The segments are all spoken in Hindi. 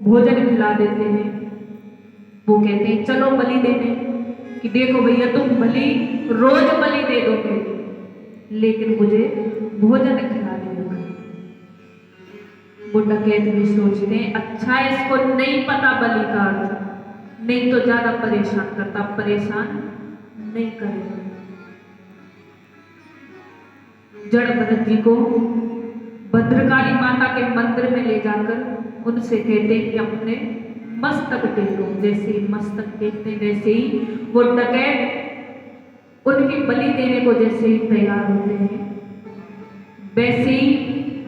भोजन खिला देते हैं। वो कहते हैं चलो बलि देने, कि देखो भैया तुम बलि रोज बलि दे दोगे लेकिन मुझे भोजन खिला देगा। वो डकैत भी सोचते हैं अच्छा इसको नहीं पता बलि का अर्थ, नहीं तो ज्यादा परेशान करता, परेशान नहीं करेगा। जड़ भरत जी को भद्रकाली माता के मंदिर में ले जाकर उनसे कहते हैं कि अपने मस्तक टेको। जैसे ही मस्तक टेकते वैसे ही वो डकैत उनकी बलि देने को जैसे ही तैयार होते हैं वैसे ही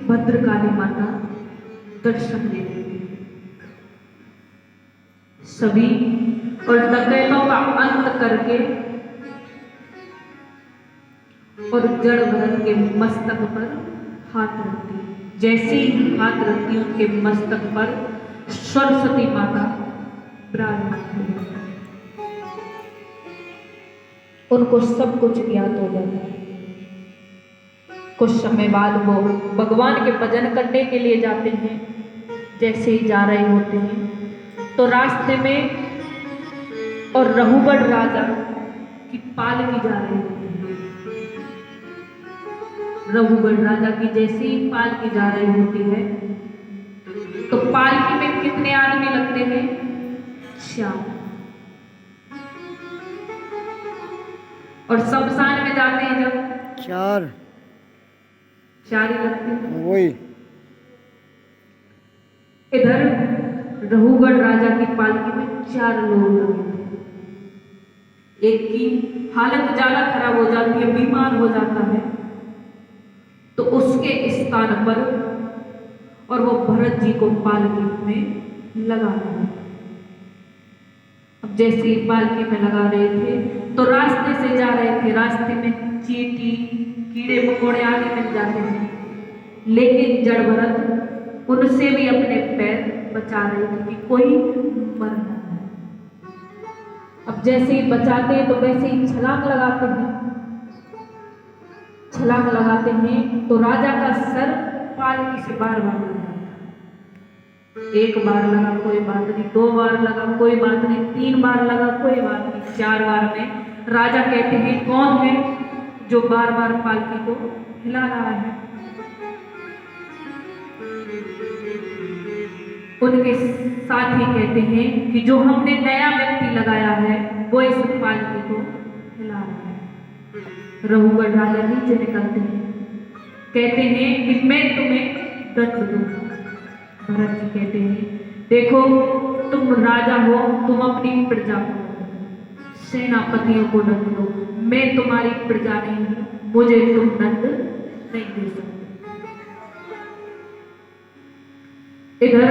भद्रकाली माता दर्शन दे देती है सभी, और डकैतों का अंत करके और जड़ भरत के मस्तक पर हाथ रखती है। जैसे ही हाथ रखती है उनके मस्तक पर सरस्वती माता विराजमान होती है। उनको सब कुछ ज्ञात हो जाता है। कुछ समय बाद वो भगवान के भजन करने के लिए जाते हैं। जैसे ही जा रहे होते हैं तो रास्ते में और रघुगढ़ राजा की पालकी जा रही होती है। रघुगढ़ राजा की जैसे ही पालकी जा रही होती है तो पालकी में कितने आदमी लगते हैं? 4। और शमशान में जाते हैं जब 4 ही लगते हैं। वही इधर रघुगढ़ राजा की पालकी में 4 लोग लगे थे। एक की हालत ज्यादा खराब हो जाती है, बीमार हो जाता है, तो उसके स्थान पर और वो भरत जी को पालकी में लगा रहे। अब जैसे ही पालकी में लगा रहे थे तो रास्ते से जा रहे थे, रास्ते में चींटी कीड़े मकोड़े आदि मिल जाते हैं, लेकिन जड़ भरत उनसे भी अपने पैर बचा रहे थे कि कोई मर न जाए। अब जैसे ही बचाते हैं तो वैसे ही छलांग लगाते हैं। छलांग लगाते हैं तो राजा का सर पालकी से बार बार लग जाता है। 1 बार लगा कोई बात नहीं, 2 बार लगा कोई बात नहीं, 3 बार लगा कोई बात नहीं, 4 बार में राजा कहते हैं कौन है जो बार बार पालकी को हिला रहा है? उनके साथी कहते हैं कि जो हमने नया व्यक्ति लगाया है वो इस पालकी को हिला रहा है। रघुगढ़ राजा नीचे निकलते हैं, कहते हैं कि मैं तुम्हें दंड दूंगा। भरत जी कहते हैं देखो तुम राजा हो, तुम अपनी प्रजा को सेनापतियों को दंड दो, मैं तुम्हारी प्रजा नहीं हूं, मुझे तुम दंड नहीं दे सकते। इधर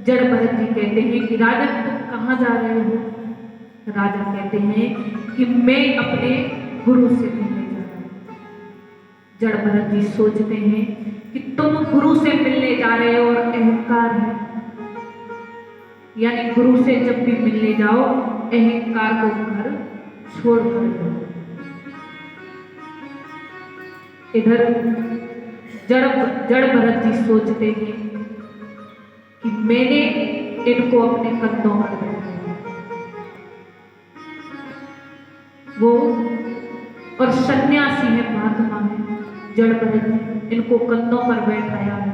जड़ भरत जी कहते हैं कि राजा तुम कहाँ जा रहे हो? राजा कहते हैं कि मैं अपने गुरु से मिलने जा रहा हूं। जड़ भरत जी सोचते हैं कि तुम गुरु से मिलने जा रहे हो और अहंकार है, यानी गुरु से जब भी मिलने जाओ अहंकार को घर छोड़ कर जाओ। इधर जड़ भरत जी सोचते हैं कि मैंने इनको अपने कंधों पर बैठाया। वो और सन्यासी है, महात्मा है जड़ भरत जी, इनको कंधों पर बैठाया है।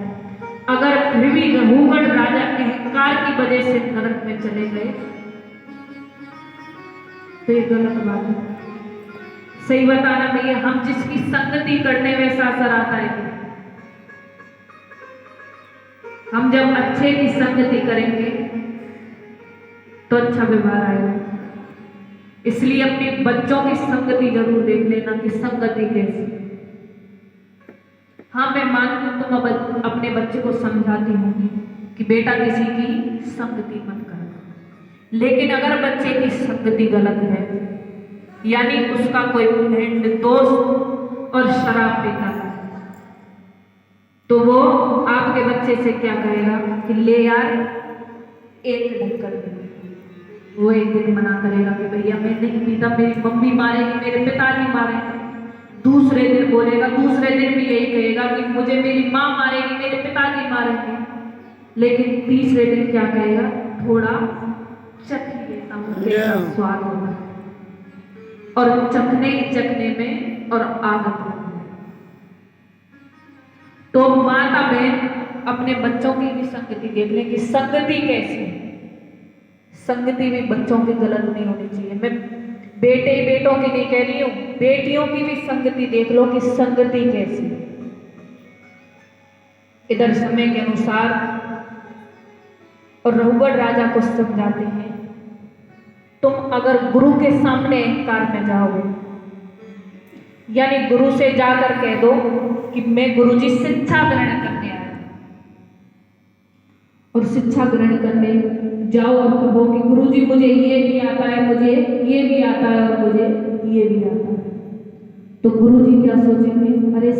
अगर फिर भी रघुगढ़ राजा अहंकार की वजह से नरक में चले गए तो ये गलत बात है। सही बताना भैया, हम जिसकी संगति करने वैसा असर आता है कि हम जब अच्छे की संगति करेंगे तो अच्छा व्यवहार आएगा। इसलिए अपने बच्चों की संगति जरूर देख लेना कि संगति कैसी। हाँ मैं मानती हूँ, तुम अपने बच्चे को समझाती हूँ कि बेटा किसी की संगति मत करना, लेकिन अगर बच्चे की संगति गलत है, यानी उसका कोई फ्रेंड दोस्त और शराब पीता है, तो वो आपके बच्चे से क्या कहेगा कि ले यार एक ढक्कन दे। वो एक दिन मना करेगा कि भैया मैं नहीं पीता, मेरी मम्मी मारेगी, मेरे पिताजी मारेंगे। दूसरे दिन बोलेगा, दूसरे दिन भी यही कहेगा कि मुझे मेरी माँ मारेगी, मेरे पिताजी मारेंगे। लेकिन तीसरे दिन क्या कहेगा, थोड़ा चख ही लेता हूँ, कैसा स्वाद होता है। और चखने में और आदत हो। तो माता बहन अपने बच्चों की भी संगति देख लें कि संगति कैसी है। संगति भी बच्चों की गलत नहीं होनी चाहिए। मैं बेटों की नहीं कह रही हूँ, बेटियों की भी संगति देख लो कि संगति कैसी है। इधर समय के अनुसार और रघुवर राजा को समझाते हैं, तुम अगर गुरु के सामने अहंकार में जाओगे, यानी गुरु से जाकर कह दो कि मैं गुरुजी शिक्षा ग्रहण करने आया, और शिक्षा ग्रहण करने जाओ और कहो कि गुरुजी मुझे ये भी आता है, मुझे ये भी आता है और मुझे ये भी आता है, तो गुरुजी क्या सोचेंगे, अरे